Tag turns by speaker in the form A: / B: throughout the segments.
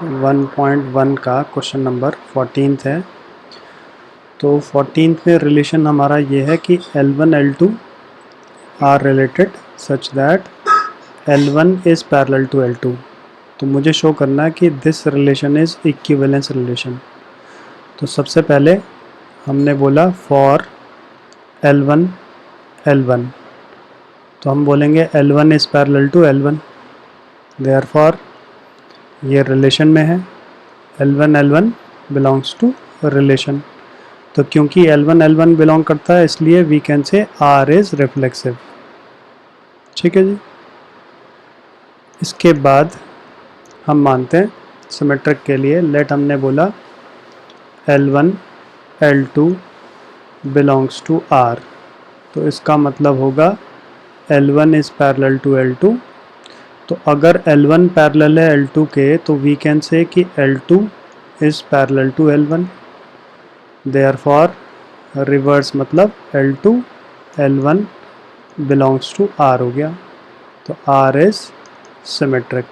A: 1.1 का question number 14 है। तो 14 में रिलेशन हमारा ये है कि L1 L2 are related such that L1 is parallel to L2। तो मुझे शो करना है कि this relation is equivalence relation. तो सबसे पहले हमने बोला फॉर L1 L1, तो हम बोलेंगे L1 is parallel to L1, therefore ये रिलेशन में है। L1 L1 belongs to relation. तो क्योंकि L1 L1 बिलोंग करता है इसलिए we can say R is reflexive. ठीक है जी। इसके बाद हम मानते हैं सिमेट्रिक के लिए लेट हमने बोला L1 L2 belongs to R, तो इसका मतलब होगा L1 is parallel to L2। तो अगर L1 पैरेलल है L2 के तो वी कैन से कि L2 is parallel to L1, therefore reverse मतलब L2 L1 belongs to R हो गया। तो R इज़ सिमेट्रिक।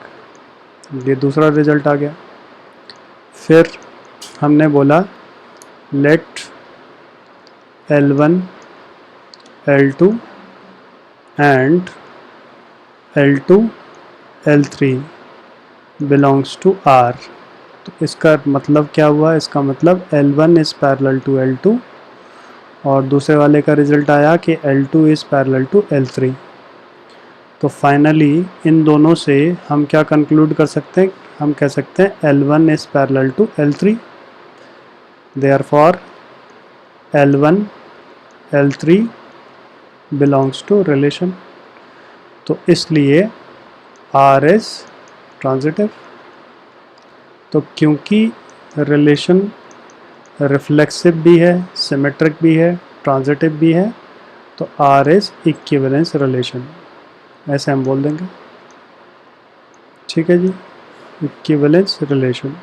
A: ये दूसरा रिजल्ट आ गया। फिर हमने बोला let L1 L2 and L2 L3 belongs to R। तो इसका मतलब क्या हुआ? इसका मतलब L1 is parallel to L2 और दूसरे वाले का रिजल्ट आया कि L2 is parallel to L3। तो फाइनली इन दोनों से हम क्या कंक्लूड कर सकते हैं? हम कह सकते हैं L1 is parallel to L3, therefore L1 L3 belongs to relation. तो इसलिए R इज़ ट्रांजिटिव। तो क्योंकि रिलेशन रिफ्लेक्सिव भी है, सिमेट्रिक भी है, ट्रांजिटिव भी है, तो R इज़ इक्विवेलेंस रिलेशन, ऐसे हम बोल देंगे। ठीक है जी, इक्विवेलेंस रिलेशन।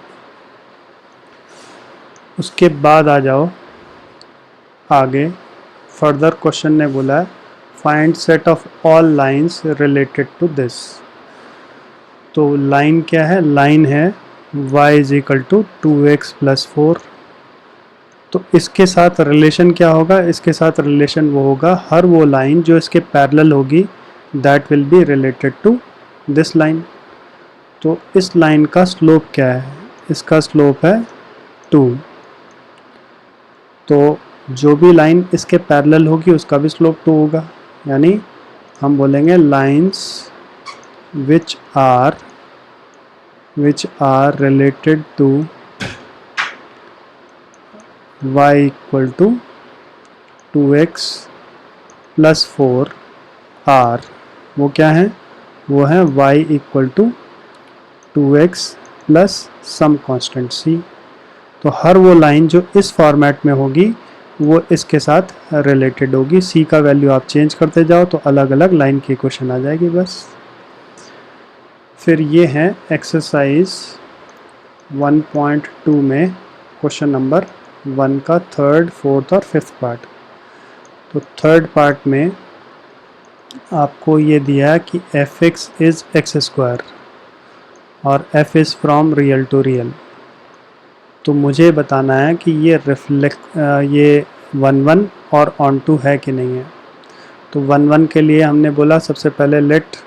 A: उसके बाद आ जाओ आगे। फर्दर क्वेश्चन ने बोला find set of all lines related to this. तो लाइन क्या है? लाइन है y is equal to 2x plus 4। तो इसके साथ रिलेशन क्या होगा? इसके साथ रिलेशन वो होगा हर वो लाइन जो इसके पैरेलल होगी that will be related to this line. तो इस लाइन का स्लोप क्या है? इसका स्लोप है 2। तो जो भी लाइन इसके पैरेलल होगी उसका भी स्लोप 2 होगा। यानी हम बोलेंगे lines which are related to y equal to 2x plus 4 r, वो क्या है? वो है y equal to 2x plus some constant c। तो हर वो लाइन जो इस फॉर्मेट में होगी वो इसके साथ रिलेटेड होगी। c का वैल्यू आप चेंज करते जाओ तो अलग अलग लाइन की इक्वेशन आ जाएगी बस। फिर ये है एक्सरसाइज 1.2 में क्वेश्चन नंबर 1 का थर्ड, फोर्थ और फिफ्थ पार्ट। तो थर्ड पार्ट में आपको ये दिया है कि f(x) इज़ एक्स स्क्वायर और f is from real to real. तो मुझे बताना है कि ये ये 1 और ऑन टू है कि नहीं है। तो 1 के लिए हमने बोला सबसे पहले late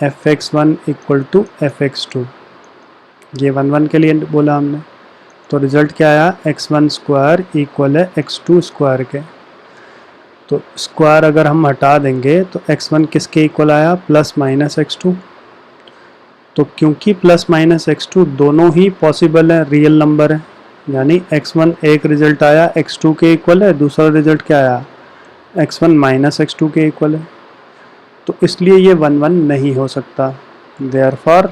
A: f(x1) equal to f(x2), ये 1 के लिए बोला हमने। तो रिज़ल्ट क्या आया? x1 स्क्वायर इक्वल है x2 स्क्वायर के। तो स्क्वायर अगर हम हटा देंगे तो x1 किसके इक्वल आया? Plus minus x2। तो क्योंकि प्लस माइनस x2 दोनों ही पॉसिबल है, रियल नंबर है, यानी x1 एक रिज़ल्ट आया x2 के इक्वल है, दूसरा रिज़ल्ट क्या आया? x1 माइनस x2 के इक्वल है। तो इसलिए ये 1 नहीं हो सकता, देयरफॉर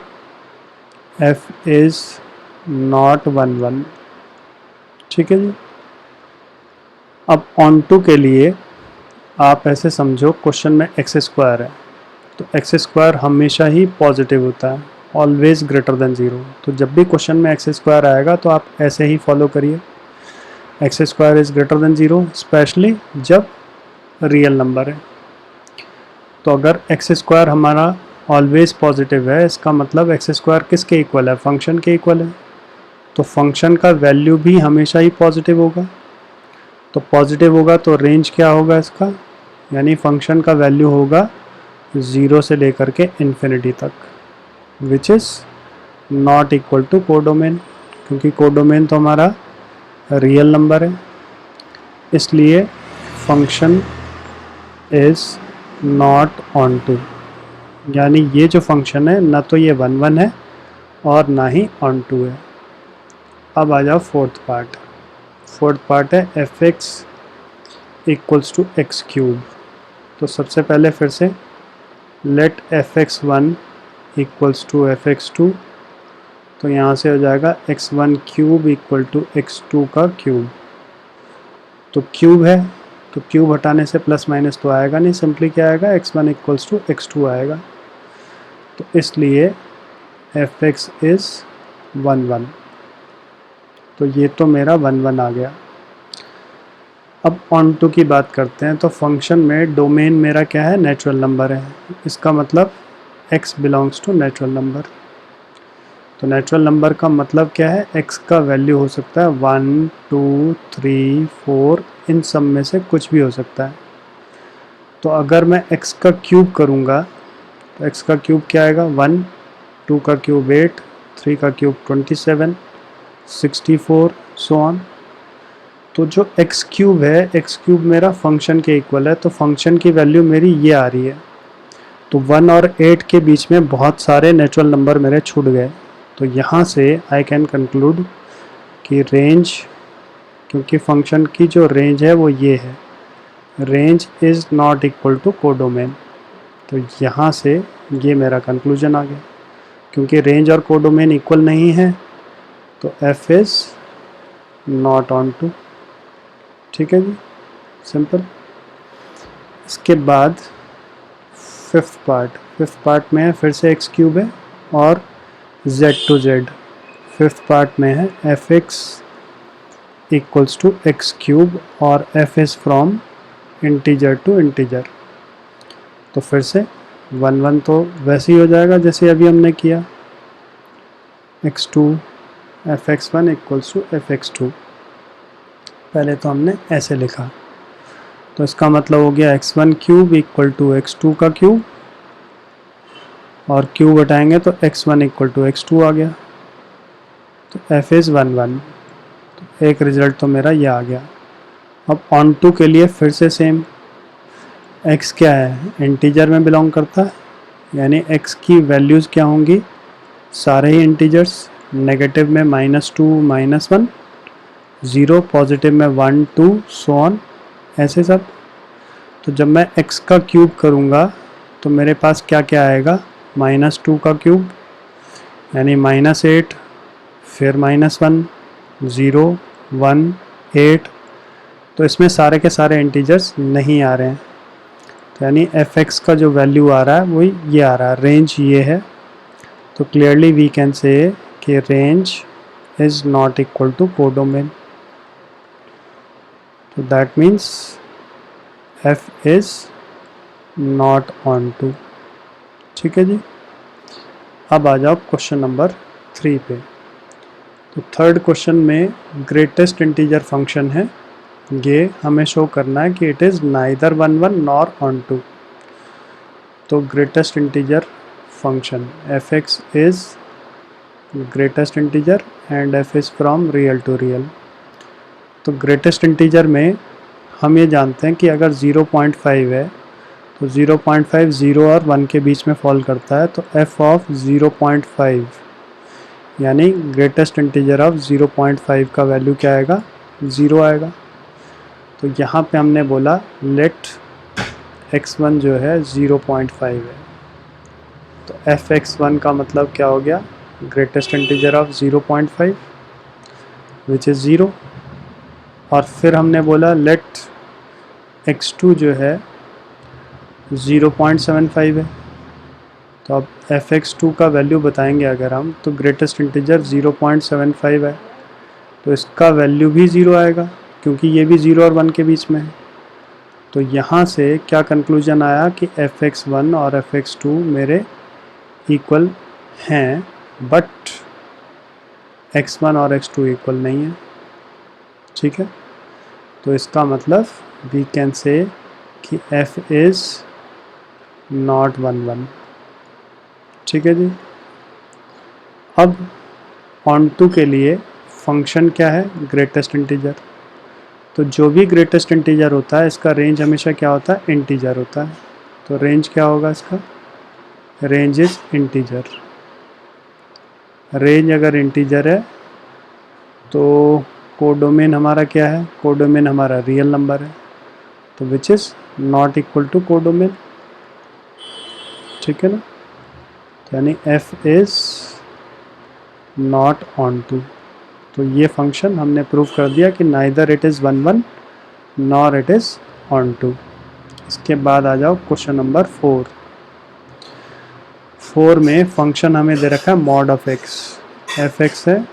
A: f इज़ नॉट 1। ठीक है जी। अब ऑन टू के लिए आप ऐसे समझो क्वेश्चन में एक्स स्क्वायर है, तो एक्स स्क्वायर हमेशा ही पॉजिटिव होता है, ऑलवेज ग्रेटर देन 0। तो जब भी क्वेश्चन में एक्स स्क्वायर आएगा तो आप ऐसे ही फॉलो करिए, x square is greater than 0, specially जब रियल नंबर है। तो अगर एक्स स्क्वायर हमारा ऑलवेज पॉजिटिव है, इसका मतलब एक्स स्क्वायर किसके इक्वल है, फंक्शन के इक्वल है। तो फंक्शन का वैल्यू भी हमेशा ही पॉजिटिव होगा। तो पॉजिटिव होगा तो रेंज क्या होगा इसका, यानी फंक्शन का वैल्यू होगा 0 से लेकर के इन्फिनिटी तक, which is not equal to codomain, क्योंकि कोडोमेन तो हमारा रियल नंबर है। इसलिए function is not onto, यानी ये जो फंक्शन है ना तो ये 1 1 है और ना ही ऑन टू है। अब आ जाओ फोर्थ पार्ट है f x equals to x cube. तो सबसे पहले फिर से let f x one equals to f x two, तो यहाँ से हो जाएगा x one cube equal to x two का क्यूब। तो क्यूब है तो क्यूब हटाने से प्लस माइनस तो आएगा नहीं, सिंपली क्या आएगा, x one equals to x two आएगा। तो इसलिए एफ एक्स इज़ 1 1, तो ये तो मेरा 1 1 आ गया। अब ऑन टू की बात करते हैं। तो फंक्शन में डोमेन मेरा क्या है, नेचुरल नंबर है, इसका मतलब x belongs to natural number. तो नेचुरल नंबर का मतलब क्या है, x का वैल्यू हो सकता है 1 2 3 4, इन सब में से कुछ भी हो सकता है। तो अगर मैं x का क्यूब करूँगा तो x का क्यूब क्या आएगा, 1, 2 का क्यूब 8, 3 का क्यूब 27, 64 सो ऑन। तो जो x क्यूब है, x क्यूब मेरा फंक्शन के इक्वल है, तो फंक्शन की वैल्यू मेरी ये आ रही है। तो 1 और 8 के बीच में बहुत सारे नेचुरल नंबर मेरे छूट गए। तो यहाँ से आई कैन कंक्लूड कि रेंज, क्योंकि फंक्शन की जो रेंज है वो ये है, range is not equal to codomain. तो यहाँ से ये मेरा कंक्लूजन आ गया, क्योंकि रेंज और कोडोमेन इक्वल नहीं है तो f is not onto. ठीक है जी, सिंपल। इसके बाद फिफ्थ पार्ट में है फिर से एक्स क्यूब है और z to z। Fifth part में है f x equals to x cube और f is from integer to integer. तो फिर से 1 1 तो वैसे ही हो जाएगा जैसे अभी हमने किया, x2 f x one equals to f x two, पहले तो हमने ऐसे लिखा। तो इसका मतलब हो गया x1 cube equal to x2 का क्यूब, और क्यूब हटाएंगे तो x1 इक्वल टू x2 आ गया। तो f इज़ 1 1, तो एक रिजल्ट तो मेरा ये आ गया। अब ऑन टू के लिए फिर से सेम, x क्या है, इंटीजर में बिलोंग करता है, यानी x की वैल्यूज़ क्या होंगी, सारे ही इंटीजर्स। नेगेटिव में -2 -1, 0 पॉजिटिव में 1 2 सो ऑन, ऐसे सब। तो जब मैं x का क्यूब करूँगा तो मेरे पास क्या क्या आएगा, -2 का क्यूब यानी -8, फिर -1 0 1 8। तो इसमें सारे के सारे इंटीजर्स नहीं आ रहे हैं, तो यानी एफ एक्स का जो वैल्यू आ रहा है वही ये आ रहा है, रेंज ये है। तो क्लियरली वी कैन से कि range is not equal to codomain. तो that means f is not onto. ठीक है जी। अब आ जाओ क्वेश्चन नंबर 3 पे। तो थर्ड क्वेश्चन में ग्रेटेस्ट इंटीजर फंक्शन है, ये हमें शो करना है कि it is neither 1 1 nor onto. तो greatest integer function f x is greatest integer and f is from real to real. तो ग्रेटेस्ट इंटीजर में हम ये जानते हैं कि अगर 0.5 है तो 0.5 0 और 1 के बीच में फॉल करता है, तो f ऑफ 0.5 यानी ग्रेटेस्ट इंटीजर ऑफ 0.5 का वैल्यू क्या आएगा, 0 आएगा। तो यहाँ पे हमने बोला लेट x1 जो है 0.5 है, तो f(x1) का मतलब क्या हो गया, greatest integer of 0.5 which is 0। और फिर हमने बोला लेट x2 जो है 0.75 है, तो अब f(x2) का वैल्यू बताएंगे अगर हम, तो ग्रेटेस्ट इंटीजर 0.75 है, तो इसका वैल्यू भी 0 आएगा क्योंकि ये भी 0 और 1 के बीच में है। तो यहाँ से क्या कंक्लूजन आया कि f(x1) और f(x2) मेरे इक्वल हैं, बट x1 और x2 इक्वल नहीं है। ठीक है, तो इसका मतलब वी कैन से कि f इज़ नॉट 1 1। ठीक है जी। अब ऑन टू के लिए फंक्शन क्या है, ग्रेटेस्ट इंटीजर। तो जो भी ग्रेटेस्ट इंटीजर होता है इसका रेंज हमेशा क्या होता है, इंटीजर होता है। तो रेंज क्या होगा इसका, रेंज इज इंटीजर। रेंज अगर इंटीजर है तो कोडोमेन हमारा क्या है, कोडोमेन हमारा रियल नंबर है, तो which is not equal to codomain. ठीक है ना, तो यानी f is not onto. तो ये फंक्शन हमने प्रूव कर दिया कि neither it is 1 1 nor it is onto. इसके बाद आ जाओ क्वेश्चन नंबर 4। 4 में फंक्शन हमें दे रखा है mod of x. F x है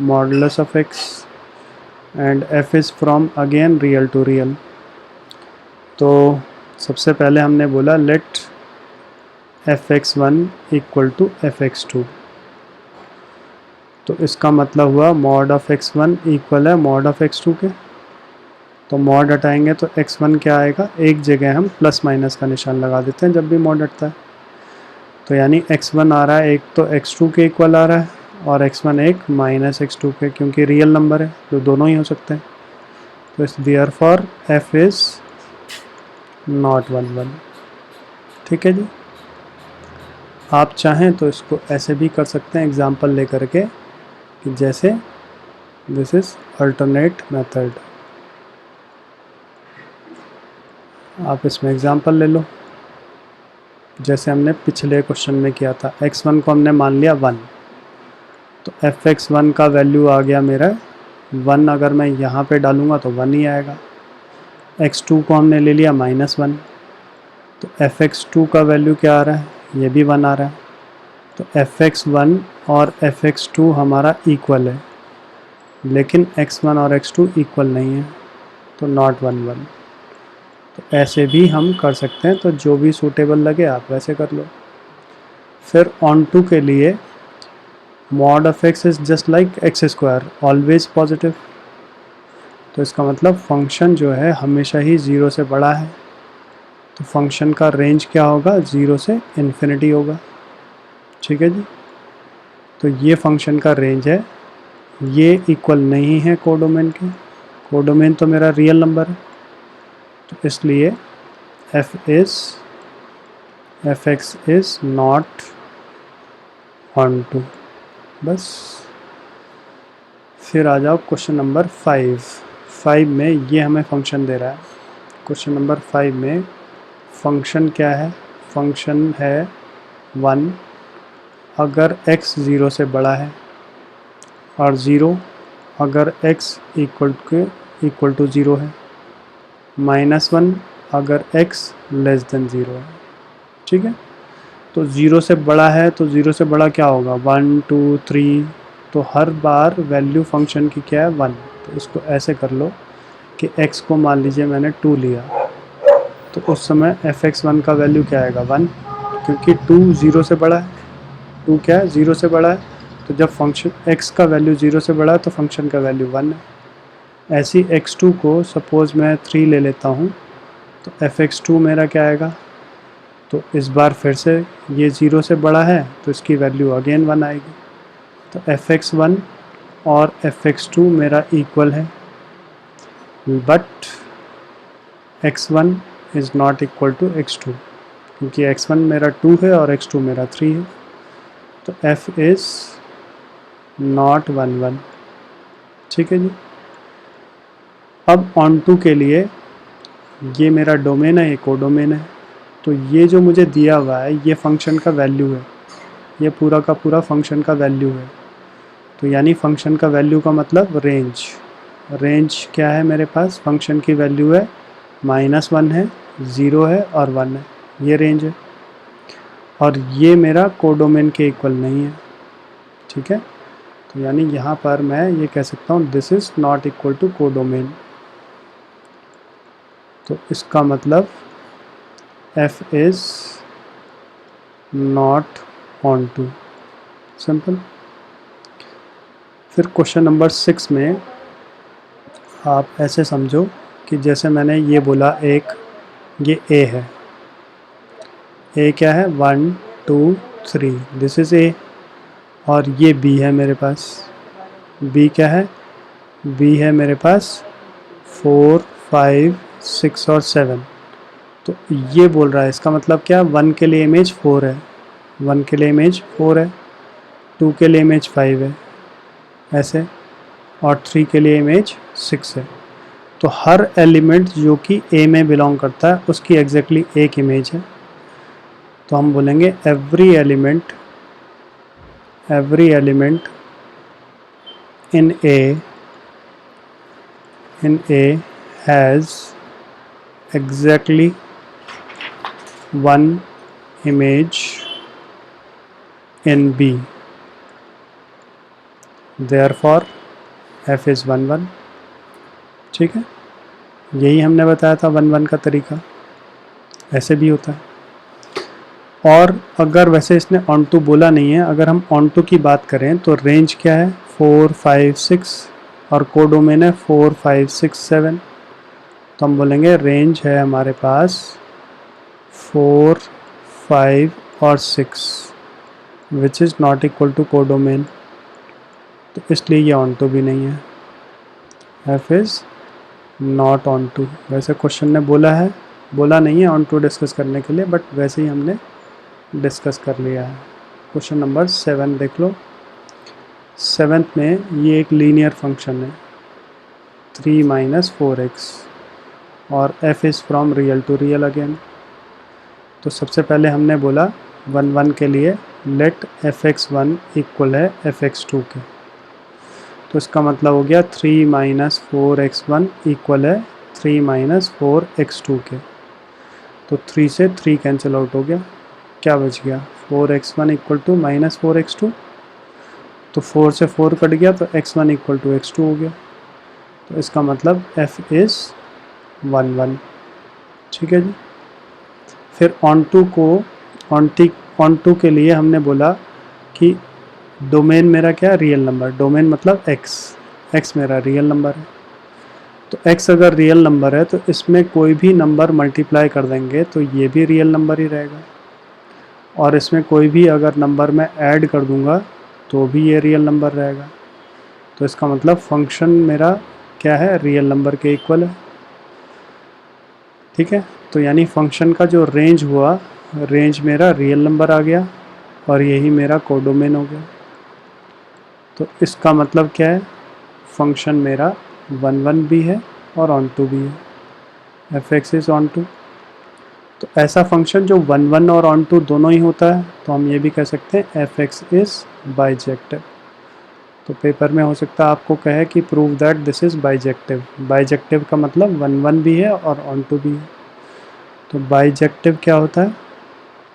A: modulus of x and f is from again real to real. तो सबसे पहले हमने बोला late fx1 equal to fx2। तो इसका मतलब हुआ मॉड ऑफ x1 इक्वल है मॉड ऑफ x2 के। तो मॉड हटाएंगे तो x1 क्या आएगा, एक जगह हम प्लस माइनस का निशान लगा देते हैं जब भी मॉड हटता है। तो यानी x1 आ रहा है एक तो x2 के इक्वल आ रहा है और x1 एक माइनस x2 के, क्योंकि रियल नंबर है तो दोनों ही हो सकते हैं। तो इस देयरफॉर f इज़ नॉट 1 1। ठीक है जी। आप चाहें तो इसको ऐसे भी कर सकते हैं एग्जाम्पल लेकर के, कि जैसे दिस इज़ अल्टरनेट मेथड। आप इसमें एग्जाम्पल ले लो, जैसे हमने पिछले क्वेश्चन में किया था। x1 को हमने मान लिया 1, तो fx1 का वैल्यू आ गया मेरा 1। अगर मैं यहाँ पे डालूँगा तो 1 ही आएगा। x2 को हमने ले लिया -1, तो fx2 का वैल्यू क्या आ रहा है, ये भी 1 आ रहा है। तो fx1 और fx2 हमारा इक्वल है, लेकिन x1 और x2 इक्वल नहीं है, तो नॉट 1 1। तो ऐसे भी हम कर सकते हैं, तो जो भी सूटेबल लगे आप वैसे कर लो। फिर ऑन टू के लिए mod of x is just like x square always positive. तो इसका मतलब फंक्शन जो है हमेशा ही 0 से बड़ा है, तो फंक्शन का रेंज क्या होगा, 0 से इन्फिनिटी होगा। ठीक है जी। तो ये फंक्शन का रेंज है, ये इक्वल नहीं है कोडोमेन के। कोडोमेन तो मेरा रियल नंबर है, तो इसलिए f x is not onto. बस। फिर आ जाओ क्वेश्चन नंबर 5। 5 में ये हमें फंक्शन दे रहा है। क्वेश्चन नंबर 5 में फंक्शन क्या है, फंक्शन है 1 अगर x 0 से बड़ा है, और 0 अगर x इक्वल टू 0 है, -1 अगर x लेस देन 0 है। ठीक है, तो 0 से बड़ा है, तो 0 से बड़ा क्या होगा, 1 2 3। तो हर बार वैल्यू फंक्शन की क्या है, 1। तो इसको ऐसे कर लो कि x को मान लीजिए मैंने 2 लिया, तो उस समय fx1 का वैल्यू क्या आएगा, 1, क्योंकि 2 0 से बड़ा है। 2 क्या है, 0 से बड़ा है, तो जब फंक्शन x का वैल्यू 0 से बड़ा है तो फंक्शन का वैल्यू 1 है। ऐसी x2 को सपोज़ मैं 3 ले लेता हूँ, तो fx2 मेरा क्या आएगा, तो इस बार फिर से ये 0 से बड़ा है तो इसकी वैल्यू अगेन 1 आएगी। तो fx1 और fx2 मेरा इक्वल है, but x1 is not equal to x2, क्योंकि x1 मेरा 2 है और x2 मेरा 3 है। तो f इज़ नॉट 1 1। ठीक है जी। अब ऑन टू के लिए ये मेरा डोमेन है, ये कोडोमेन है, तो ये जो मुझे दिया हुआ है ये फंक्शन का वैल्यू है, ये पूरा का पूरा फंक्शन का वैल्यू है। तो यानी फंक्शन का वैल्यू का मतलब रेंज। रेंज क्या है मेरे पास, फंक्शन की वैल्यू है -1 है, 0 है और 1 है, ये रेंज है। और ये मेरा कोडोमेन के इक्वल नहीं है। ठीक है, तो यानी यहाँ पर मैं ये कह सकता हूँ this is not equal to codomain. तो इसका मतलब f is not onto, simple. फिर क्वेश्चन नंबर 6 में आप ऐसे समझो कि जैसे मैंने ये बोला, एक ये ए है, ए क्या है 1 2 3, दिस इज़ ए। और ये बी है मेरे पास, बी क्या है, बी है मेरे पास 4 5 6 और 7। तो ये बोल रहा है, इसका मतलब क्या, 1 के लिए इमेज 4 है, 1 के लिए इमेज 4 है, 2 के लिए इमेज 5 है ऐसे, और 3 के लिए इमेज 6 है। तो हर एलिमेंट जो कि ए में बिलोंग करता है उसकी एग्जैक्टली एक इमेज है। तो हम बोलेंगे every element in A has exactly one image in B, therefore f is 1 1। ठीक है, यही हमने बताया था 1 1 का तरीका, ऐसे भी होता है। और अगर वैसे इसने ऑन टू बोला नहीं है, अगर हम ऑन टू की बात करें तो रेंज क्या है 4 5 6 और कोडोमेन है 4 5 6 7। तो हम बोलेंगे रेंज है हमारे पास 4 5 और 6 which is not equal to codomain, तो इसलिए ये ऑन टू भी नहीं है, f is not onto. वैसे क्वेश्चन ने बोला नहीं है ऑन टू डिस्कस करने के लिए, बट वैसे ही हमने डिस्कस कर लिया है। क्वेश्चन नंबर 7 देख लो। 7th में ये एक लीनियर फंक्शन है 3 - 4x और f is from real to real again. तो सबसे पहले हमने बोला 1 1 के लिए लेट fx1 इक्वल है fx2 के। तो इसका मतलब हो गया 3 - 4x1 इक्वल है 3 - 4x2 के। तो 3 से 3 कैंसिल आउट हो गया, क्या बच गया 4x1 इक्वल टू -4x2। तो 4 से 4 कट गया तो x1 इक्वल टू x2 हो गया। तो इसका मतलब f इज़ 1 1। ठीक है जी। फिर ऑन टू के लिए हमने बोला कि डोमेन मेरा क्या है, रियल नंबर। डोमेन मतलब x मेरा रियल नंबर है। तो x अगर रियल नंबर है तो इसमें कोई भी नंबर मल्टीप्लाई कर देंगे तो ये भी रियल नंबर ही रहेगा, और इसमें कोई भी अगर नंबर मैं ऐड कर दूंगा तो भी ये रियल नंबर रहेगा। तो इसका मतलब फंक्शन मेरा क्या है, रियल नंबर के इक्वल है। ठीक है, तो यानी फंक्शन का जो रेंज हुआ, रेंज मेरा रियल नंबर आ गया और यही मेरा कोडोमेन हो गया। तो इसका मतलब क्या है, फंक्शन मेरा 1 1 भी है और ऑन टू भी है, f x is onto. तो ऐसा फंक्शन जो 1 1 और ऑन टू दोनों ही होता है, तो हम ये भी कह सकते हैं एफ एक्स इज़ बाइजेक्टिव। तो पेपर में हो सकता है आपको कहे कि prove that this is bijective. Bijective का मतलब 1 1 भी है और ऑन टू भी है। तो बाइजेक्टिव क्या होता है,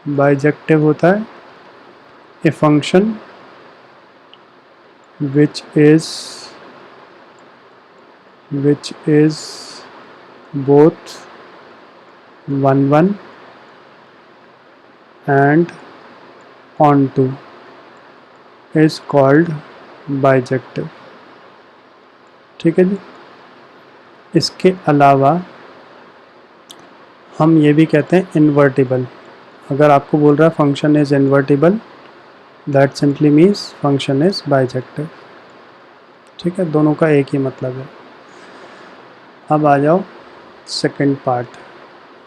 A: बाइजेक्टिव होता है a function which is both 1 1 and on to is called bijective. ठीक है जी। इसके अलावा हम ये भी कहते हैं इन्वर्टिबल। अगर आपको बोल रहा है function is invertible, that simply means function is bijective. ठीक है, दोनों का एक ही मतलब है। अब आ जाओ सेकंड पार्ट,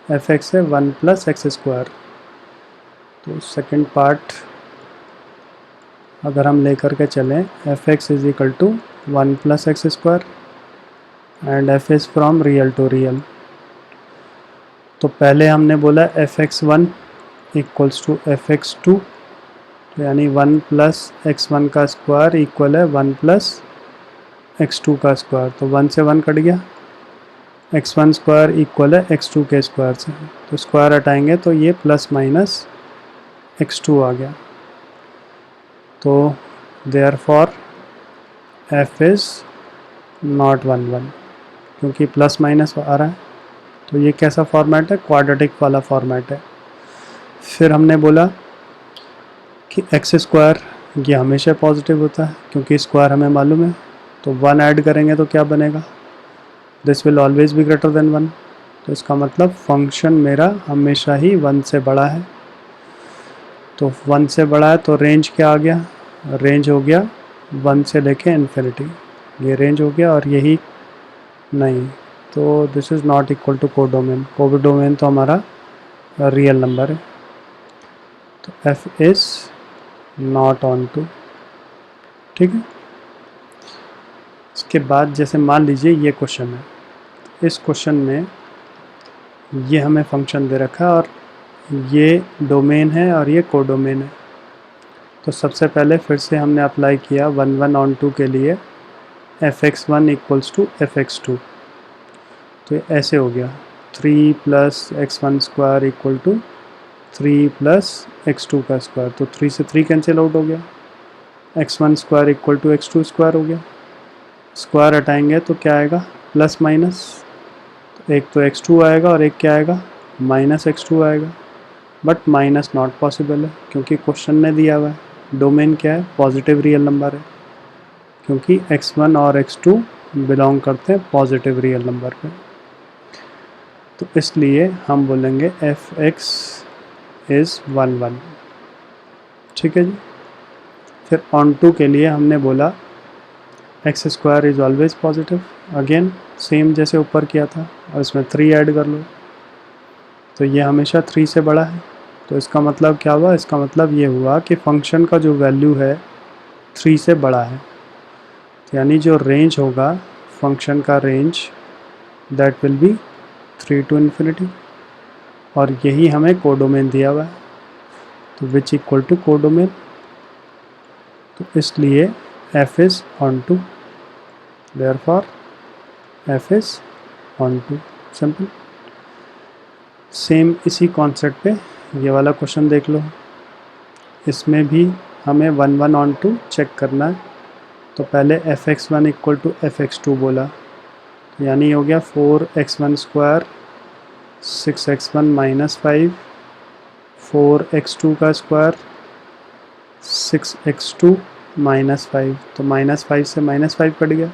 A: एफ एक्स है 1 + x²। तो सेकंड पार्ट अगर हम लेकर के चलें, f x is equal to 1 + x² and f is from real to real. तो पहले हमने बोला fx1 इक्वल्स टू fx2, तो यानी 1 + x1 का स्क्वायर इक्वल है 1 + x2 का स्क्वायर। तो 1 से 1 कट गया, x1 स्क्वायर इक्वल है x2 के स्क्वायर से। तो स्क्वायर हटाएंगे तो ये ± x2 आ गया। तो देयरफॉर f इज़ नॉट 1 1, क्योंकि प्लस माइनस आ रहा है। तो ये कैसा फॉर्मेट है, क्वाड्रेटिक वाला फॉर्मेट है। फिर हमने बोला कि एक्स स्क्वायर ये हमेशा पॉजिटिव होता है क्योंकि स्क्वायर हमें मालूम है, तो 1 ऐड करेंगे तो क्या बनेगा, this will always be greater than 1। तो इसका मतलब फंक्शन मेरा हमेशा ही 1 से बड़ा है। तो 1 से बड़ा है तो रेंज क्या आ गया, रेंज हो गया 1 से लेके इन्फिनिटी, ये रेंज हो गया। और यही नहीं, तो this is not equal to codomain, codomain तो हमारा रियल नंबर है। तो f is not onto, ठीक है। इसके बाद जैसे मान लीजिए ये क्वेश्चन है, इस क्वेश्चन में ये हमें फंक्शन दे रखा है और ये डोमेन है और ये कोडोमेन है। तो सबसे पहले फिर से हमने अप्लाई किया 1 1 ऑन 2 के लिए fx1 इक्वल्स टू fx2। तो ये ऐसे हो गया 3 plus x1 square equal to 3 plus x2 का स्क्वायर। तो 3 से 3 कैंसिल आउट हो गया, x1 square equal to x2 square हो गया। स्क्वायर हटाएंगे तो क्या आएगा, प्लस माइनस, तो एक तो x2 आएगा और एक क्या आएगा, माइनस x2 आएगा। बट माइनस नॉट पॉसिबल है क्योंकि क्वेश्चन ने दिया हुआ है डोमेन क्या है, पॉजिटिव रियल नंबर है, क्योंकि x1 और x2 बिलोंग करते हैं पॉजिटिव रियल नंबर पे। तो इसलिए हम बोलेंगे fx इज़ 1 1, ठीक है जी। फिर ऑन टू के लिए हमने बोला x square is always positive, again same जैसे ऊपर किया था, और इसमें 3 ऐड कर लो तो ये हमेशा 3 से बड़ा है। तो इसका मतलब क्या हुआ, इसका मतलब ये हुआ कि फंक्शन का जो वैल्यू है 3 से बड़ा है, यानी जो रेंज होगा फंक्शन का range that will be 3 to infinity. और यही हमें कोडोमेन दिया हुआ है, तो विच इक्वल टू कोडोमेन। तो इसलिए f is onto, therefore f is onto, simple. Same इसी कॉन्सेप्ट पे ये वाला क्वेश्चन देख लो, इसमें भी हमें 1 1 ऑन टू चेक करना है। तो पहले fx1 इक्वल टू fx2 बोला, यानी हो गया 4x1 square 6x1 minus 5, 4x2 का स्क्वायर 6x2 माइनस 5, तो माइनस 5 से माइनस 5 कट गया,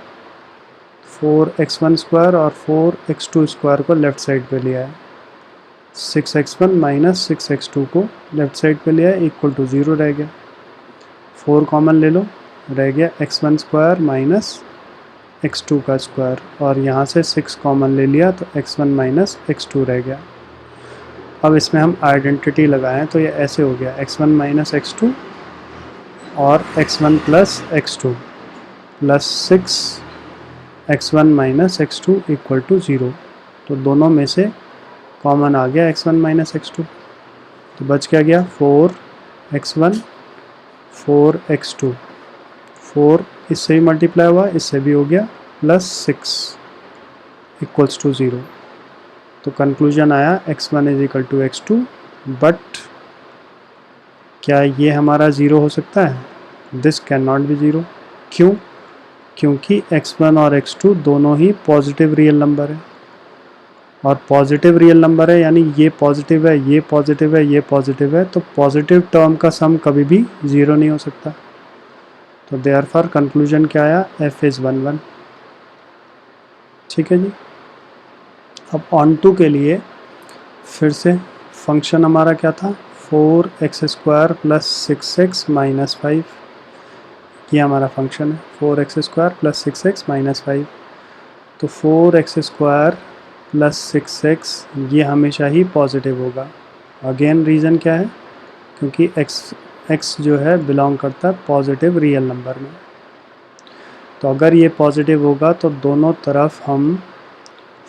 A: 4x1 स्क्वायर और 4x2 स्क्वायर को लेफ़्ट साइड पे लिया है, 6x1 माइनस 6x2 को लेफ़्ट साइड पे लिया है, इक्वल टू 0 रह गया। 4 कॉमन ले लो, रह गया x1 स्क्वायर माइनस x2 का स्क्वायर, और यहाँ से 6 कॉमन ले लिया तो x1 माइनस x2 रह गया। अब इसमें हम आइडेंटिटी लगाएं तो ये ऐसे हो गया x1 माइनस x2 और x1 plus x2 plus 6x1 minus x2 equal to 0। तो दोनों में से कॉमन आ गया x1 माइनस x2, तो बच क्या गया 4x1 4x2, 4 इससे भी मल्टीप्लाई हुआ, इससे भी हो गया, प्लस 6 इक्वल्स टू 0। तो कंक्लूजन आया x1 is equal to x2, but क्या ये हमारा 0 हो सकता है, दिस कैन नॉट बी 0। क्यों, क्योंकि x1 और x2 दोनों ही पॉजिटिव रियल नंबर है, और पॉजिटिव रियल नंबर है यानी ये पॉजिटिव है, ये पॉजिटिव है, ये पॉजिटिव है, तो पॉजिटिव टर्म का सम कभी भी 0 नहीं हो सकता। तो देयरफॉर कंक्लूजन क्या आया, f इज़ 1 1, ठीक है जी। अब ऑन टू के लिए फिर से फंक्शन हमारा क्या था, 4x square plus 6x minus 5, ये हमारा फंक्शन है 4x square plus 6x minus 5। तो 4x स्क्वायर प्लस 6x ये हमेशा ही पॉजिटिव होगा। अगेन रीज़न क्या है, क्योंकि x जो है बिलोंग करता है पॉजिटिव रियल नंबर में। तो अगर ये पॉजिटिव होगा तो दोनों तरफ हम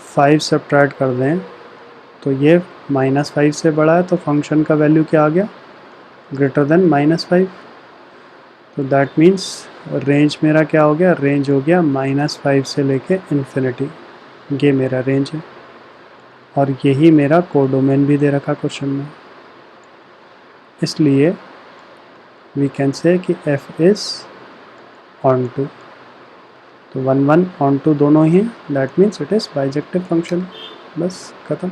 A: 5 सब्ट्रैक्ट कर दें तो ये -5 से बड़ा है, तो फंक्शन का वैल्यू क्या आ गया, ग्रेटर देन -5। तो दैट मीन्स रेंज मेरा क्या हो गया, रेंज हो गया -5 से लेके इन्फिनिटी, ये मेरा रेंज है। और यही मेरा कोडोमेन भी दे रखा क्वेश्चन में, इसलिए वी कैन से कि f इज़ ऑन टू। तो 1 1 ऑन टू दोनों ही हैं, that means it is bijective function, बस ख़त्म।